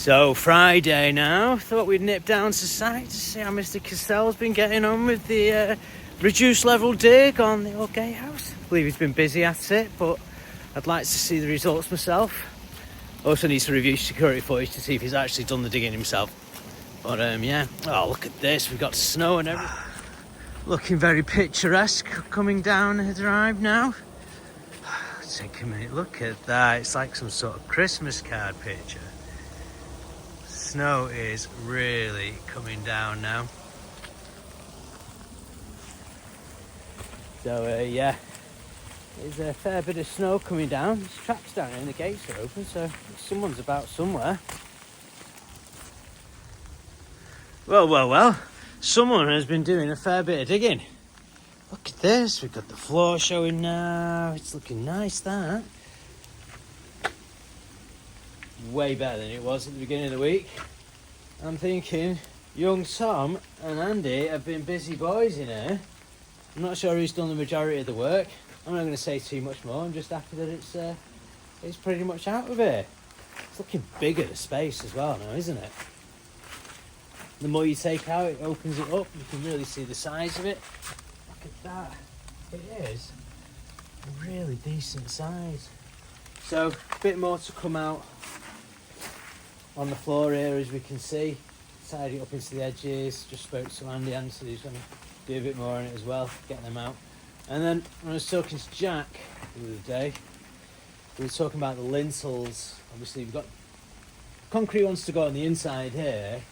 So Friday now, thought we'd nip down to site to see how Mr. Castell's been getting on with the reduced level dig on the old Gatehouse. I believe he's been busy at it, but I'd like to see the results myself. Also needs to review security footage to see if he's actually done the digging himself. But yeah, oh look at this, we've got snow and everything. Looking very picturesque coming down the drive now. Take a minute, look at that, it's like some sort of Christmas card picture. Snow is really coming down now. So yeah, there's a fair bit of snow coming down. There's tracks down here and the gates are open, so someone's about somewhere. Well, someone has been doing a fair bit of digging. Look at this, we've got the floor showing now. It's looking nice, that. Way better than it was at the beginning of the week. I'm thinking young Tom and Andy have been busy boys in here. I'm not sure who's done the majority of the work. I'm not going to say too much more. I'm just happy that it's pretty much out of here. It's looking bigger, the space as well now, isn't it? The more you take out, it opens it up. You can really see the size of it. Look at that. It is a really decent size. So a bit more to come out on the floor here, as we can see. Tidy it up into the edges. Just spoke to Andy so he's going to do a bit more on it as well, getting them out. And then when I was talking to Jack the other day, we were talking about the lintels. Obviously we've got concrete ones to go on the inside here,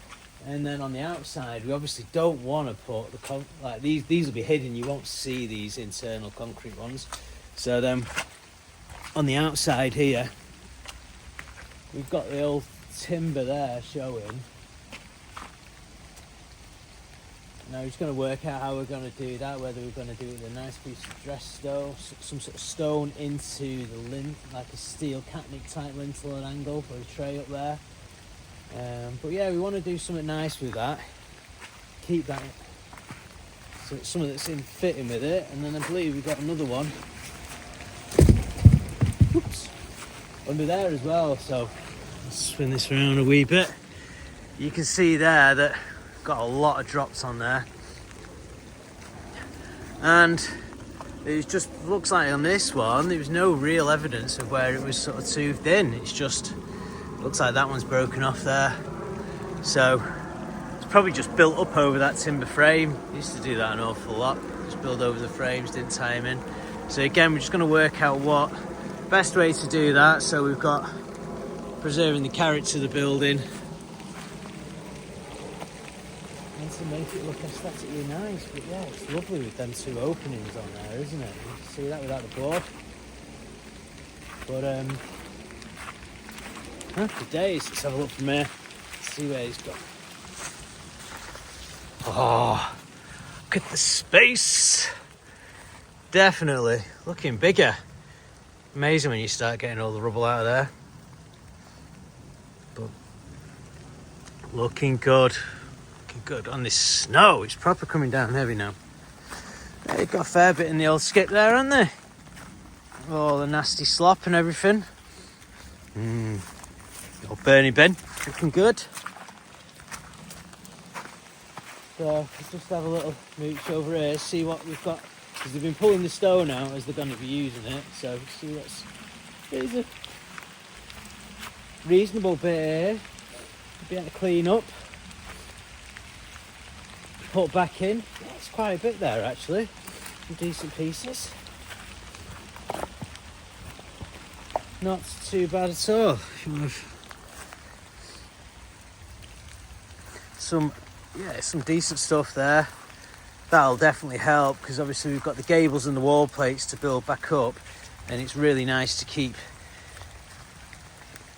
and then on the outside we obviously don't want to put the like these will be hidden. You won't see these internal concrete ones. So then on the outside here we've got the old timber there showing. Now we're just going to work out how we're going to do that, whether we're going to do it with a nice piece of dressed stone, some sort of stone into the lint, like a steel catnic type lintel at an angle, or a tray up there. But yeah, we want to do something nice with that. Keep that, so it's something that's in fitting with it. And then I believe we've got another one, oops, under there as well. So let's spin this around a wee bit. You can see there that got a lot of drops on there, and it just looks like on this one there was no real evidence of where it was sort of toothed in. It's just looks like that one's broken off there, so it's probably just built up over that timber frame. Used to do that an awful lot, just build over the frames, didn't tie them in. So again, we're just going to work out what best way to do that, so we've got preserving the character of the building to make it look aesthetically nice. But yeah, it's lovely with them two openings on there, isn't it? You can see that without the board. But happy days. Let's have a look from here, see where he's gone. Oh, look at the space. Definitely looking bigger. Amazing when you start getting all the rubble out of there. But looking good. Good on this snow. It's proper coming down heavy now. They've got a fair bit in the old skip there, haven't they? All the nasty slop and everything. Old Bernie bin, looking good. So let's just have a little mooch over here, see what we've got, because they've been pulling the stone out as they're going to be using it. So see what's, there's a reasonable bit here. A bit to clean up. Put back in. Yeah, it's quite a bit there actually. Some decent pieces. Not too bad at all. Some decent stuff there. That'll definitely help, because obviously we've got the gables and the wall plates to build back up, and it's really nice to keep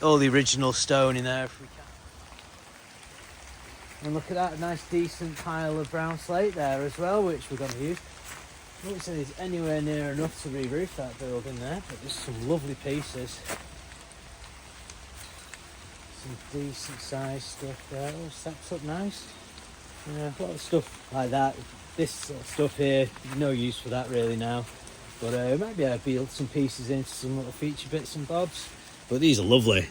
all the original stone in there if we can. And look at that, a nice decent pile of brown slate there as well, which we're going to use. I don't think it's anywhere near enough to re-roof that building there, but there's some lovely pieces. Some decent sized stuff there, all stacked up nice. Yeah, a lot of stuff like that. This sort of stuff here, no use for that really now. But maybe I'll build some pieces into some little feature bits and bobs. But these are lovely.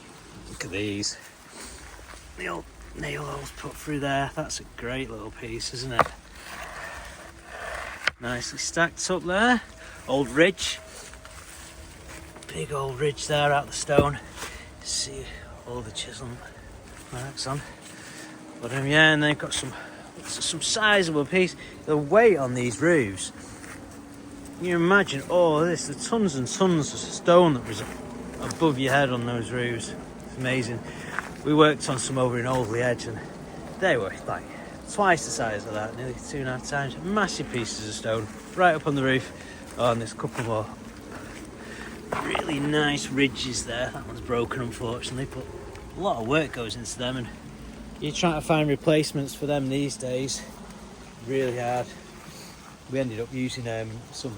Look at these. the old nail holes put through there. That's a great little piece, isn't it? Nicely stacked up there. Old ridge. Big old ridge there out the stone. See all the chisel marks on. But yeah, and they've got some sizable piece. The weight on these roofs. Can you imagine all this? The tons and tons of stone that was above your head on those roofs. It's amazing. We worked on some over in Oldley Edge and they were like twice the size of that, nearly 2.5 times. Massive pieces of stone right up on the roof. Oh, and there's a couple more really nice ridges there. That one's broken, unfortunately, but a lot of work goes into them, and you're trying to find replacements for them these days. Really hard. We ended up using some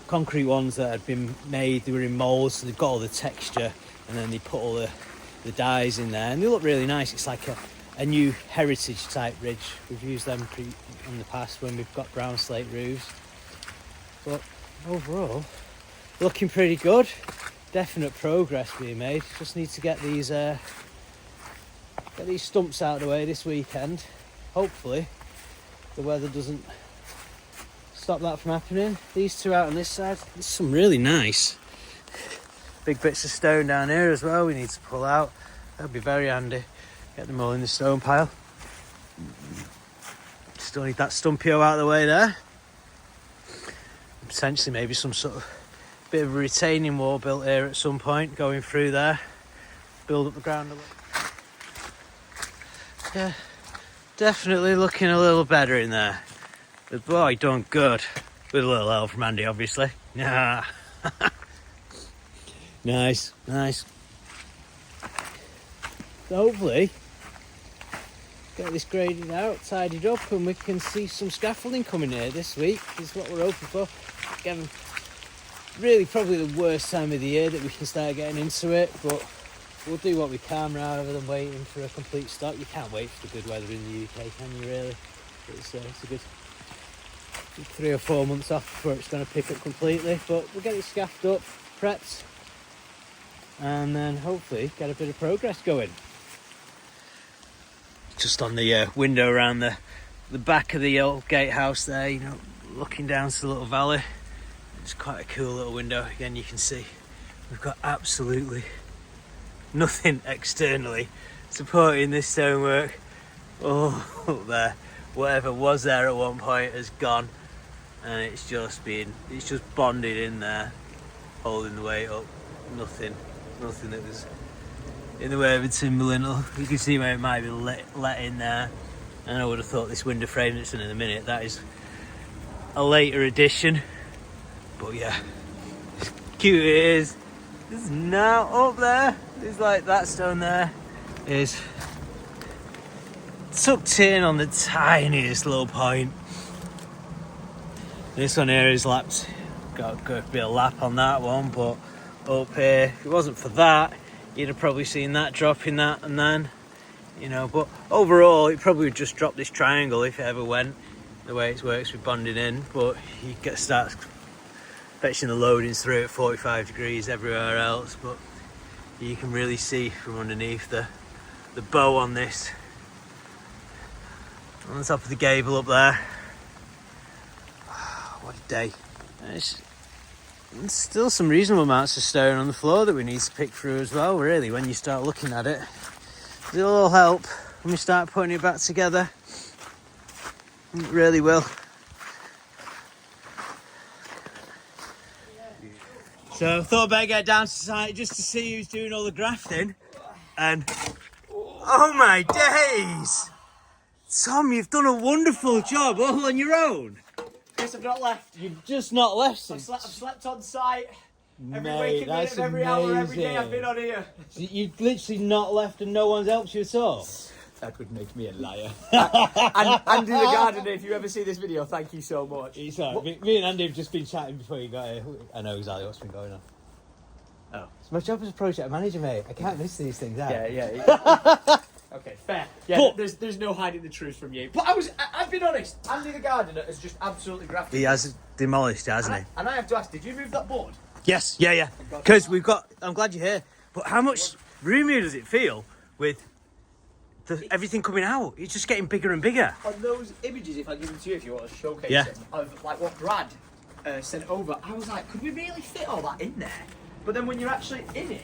concrete ones that had been made. They were in moulds, so they've got all the texture, and then they put all the dyes in there, and they look really nice. It's like a new heritage type ridge. We've used them in the past when we've got brown slate roofs, but overall looking pretty good. Definite progress being made. Just need to get these stumps out of the way this weekend. Hopefully the weather doesn't stop that from happening. These two out on this side, there's some really nice big bits of stone down here as well we need to pull out. That'll be very handy. Get them all in the stone pile. Still need that stumpio out of the way there. Potentially maybe some sort of bit of a retaining wall built here at some point, going through there, build up the ground a little. Yeah, definitely looking a little better in there. The boy done good, with a little help from Andy, obviously. Yeah. Nice. So hopefully get this graded out, tidied up, and we can see some scaffolding coming here this week. Is what we're hoping for. Again, really probably the worst time of the year that we can start getting into it, but we'll do what we can rather than waiting for a complete stop. You can't wait for the good weather in the UK, can you really? It's a good 3 or 4 months off before it's going to pick up completely, but we'll get it scaffed up, prepped, and then hopefully get a bit of progress going. Just on the window around the back of the old gatehouse there, you know, looking down to the little valley. It's quite a cool little window. Again, you can see we've got absolutely nothing externally supporting this stonework. Oh, up there, whatever was there at one point has gone, and it's just bonded in there, holding the weight up. Nothing that was in the way of a timber lintel. You can see where it might be let in there, and I would have thought this window frame that's in a minute, that is a later addition. But yeah, as cute it is. This is now up there. There's like that stone there is tucked in on the tiniest little point. This one here is lapped. Got a bit of lap on that one, but up here, if it wasn't for that, you'd have probably seen that dropping that and then, you know. But overall, it probably would just drop this triangle if it ever went the way it works with bonding in. But you start fetching the loadings through at 45 degrees everywhere else, but you can really see from underneath the bow on this, on the top of the gable up there. What a day. There's still some reasonable amounts of stone on the floor that we need to pick through as well, really, when you start looking at it. It'll all help when we start putting it back together. It really will. So I thought I'd better get down to site just to see who's doing all the grafting. And oh my days! Tom, you've done a wonderful job all on your own. Yes, I've not left. You've just not left since. I've slept on site every Mate, waking minute of every hour, every day I've been on here. So you've literally not left and no one's helped you at all? That would make me a liar. And Andy the gardener, if you ever see this video, thank you so much. It's all right. Me and Andy have just been chatting before you got here. I know exactly what's been going on. Oh. It's my job as a project manager, mate. I can't miss these things out. Yeah. Okay, fair. Yeah, But there's no hiding the truth from you. But I've been honest. Andy the gardener has just absolutely grafted. He has demolished, hasn't he? And I have to ask, did you move that board? Yes, yeah. Because I'm glad you're here. But how much roomier does it feel with everything coming out. It's just getting bigger and bigger. On those images, if I give them to you, if you want to showcase Yeah. them, of like what Brad sent over, I was like, could we really fit all that in there? But then when you're actually in it,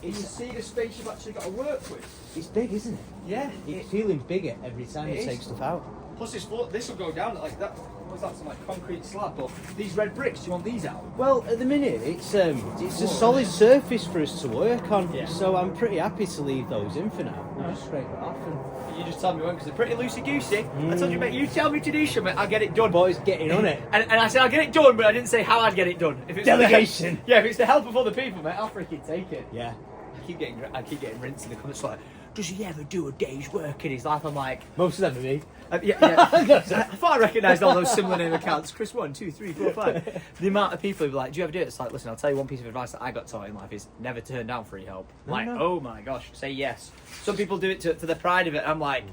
you see the space you've actually got to work with. It's big, isn't it? Yeah. It's feeling bigger every time It you is. take stuff out. Plus this floor, this will go down like that. What's that? Some like concrete slab. But these red bricks, do you want these out? Well, at the minute, it's a solid surface for us to work on. Yeah. So I'm pretty happy to leave those in for now. We'll just scrape it off. And You just tell me when, because they're pretty loosey-goosey. I told you, mate, you tell me to do something, I'll get it done. boys getting on it. And I said I'll get it done, but I didn't say how I'd get it done. If it's Delegation. Yeah, if it's the help of other people, mate, I'll freaking take it. Yeah. I keep getting rinsed in the comments like, does he ever do a day's work in his life? I'm like, Most of them are me. yeah. I thought I recognised all those similar name accounts. Chris 1, 2, 3, 4, 5. The amount of people who are like, do you ever do it? It's like, listen, I'll tell you one piece of advice that I got taught in life is never turn down free help. No. Oh my gosh, say yes. Some people do it to the pride of it. I'm like,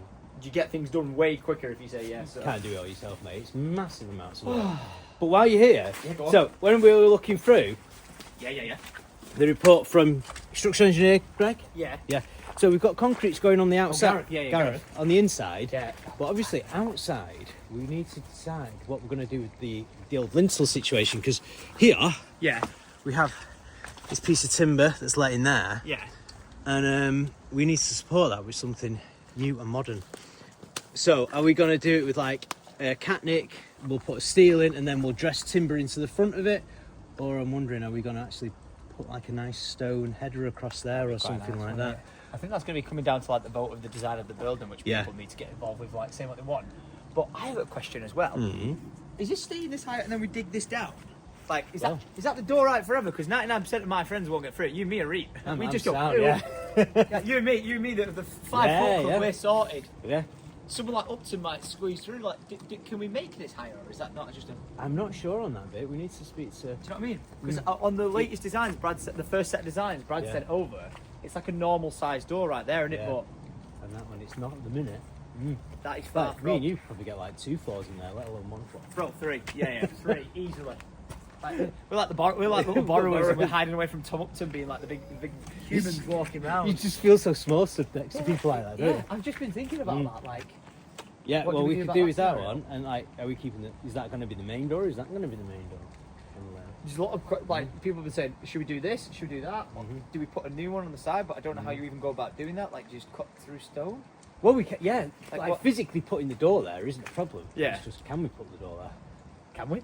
you get things done way quicker if you say yes. So. Can't do it all yourself, mate. It's massive amounts of work. But while you're here, Yeah, go on. so when we were looking through Yeah. the report from structural engineer Greg, Yeah. yeah. So we've got concrete's going on the outside, Gareth. Gareth, on the inside. Yeah. But obviously outside, we need to decide what we're going to do with the old lintel situation, because here Yeah. we have this piece of timber that's let in there, Yeah. and we need to support that with something new and modern. So are we going to do it with like a catnick? We'll put a steel in and then we'll dress timber into the front of it, or I'm wondering, are we going to actually put like a nice stone header across there or something like that? I think that's going to be coming down to like the vote of the design of the building, which Yeah. people need to get involved with, like saying what they want. But I have a question as well. Mm-hmm. Is this staying this height and then we dig this down? Like, is Well. that the door right forever? Because 99% of my friends won't get through it. You and me are eat. We I'm just go. sound, "Ew." yeah. Yeah, you and me, the 5 Yeah, foot club, yeah. we're sorted. Yeah. Someone like Upton might squeeze through. Like, can we make this higher, or is that not just a? I'm not sure on that bit. We need to speak to. Do you know what I mean? Because on the latest designs, the first set of designs Brad Yeah. sent over, it's like a normal sized door right there, isn't it? Yeah. But And that one, it's not at the minute. that is far Like, me and you probably get like 2 floors in there, let alone 1 floor. Bro, 3. Yeah, 3 easily. Like, we're like little borrowers, and we're hiding away from Tom Upton being like the big humans walking around. You just feel so small stood next to people like that, don't Yeah, you? I've just been thinking about that. Like, Yeah, What well, do we we do could about do that with that scenario? one. And like, are we keeping the? Is that going to be the main door? Or is that going to be the main door? there's a lot of people have been saying, should we do this? Should we do that? Or do we put a new one on the side? But I don't know how you even go about doing that. Like, just cut through stone. Well, we can. Yeah, Like like what? physically putting the door there isn't a problem. Yeah. It's just, can we put the door there? Can we?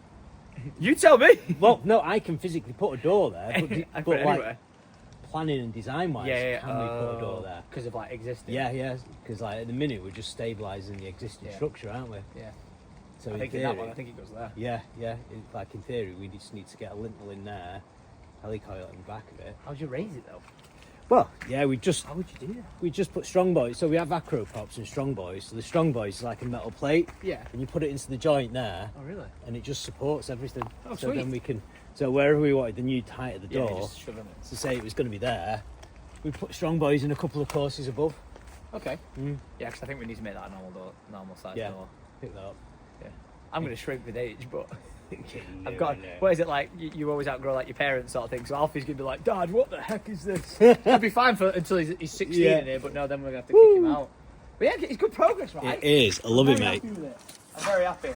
You tell me. Well, no, I can physically put a door there, but, I but put it like anywhere. planning and design wise, can we put a door there? Because of like existing. Yeah, because like at the minute we're just stabilising the existing Yeah. structure, aren't we? Yeah. So I in think theory, in that one, I think it goes there. yeah. Like in theory, we just need to get a lintel in there, helicoil in the back of it. How'd you raise it though? Well, yeah, we just How would you do that? put strong boys. So we have acro props and strong boys. So the strong boys is like a metal plate, Yeah. and you put it into the joint there, Oh really? and it just supports everything. Oh, so sweet. then we can. So wherever we wanted the new height of the Yeah, door, just shove them in. to say it was going to be there, we put strong boys in a couple of courses above. Okay. Mm. Yeah, because I think we need to make that a normal size Yeah. door. Pick that up. Yeah. I'm going to shrink with age, but I've No, got. no. What is it like? You always outgrow like your parents sort of thing. So Alfie's going to be like, Dad, what the heck is this? He'll be fine until he's 16 Yeah. in here, but no, then we're going to have to kick him out. But yeah, it's good progress, right? It is. I love I'm it, very mate. happy with it. I'm very happy.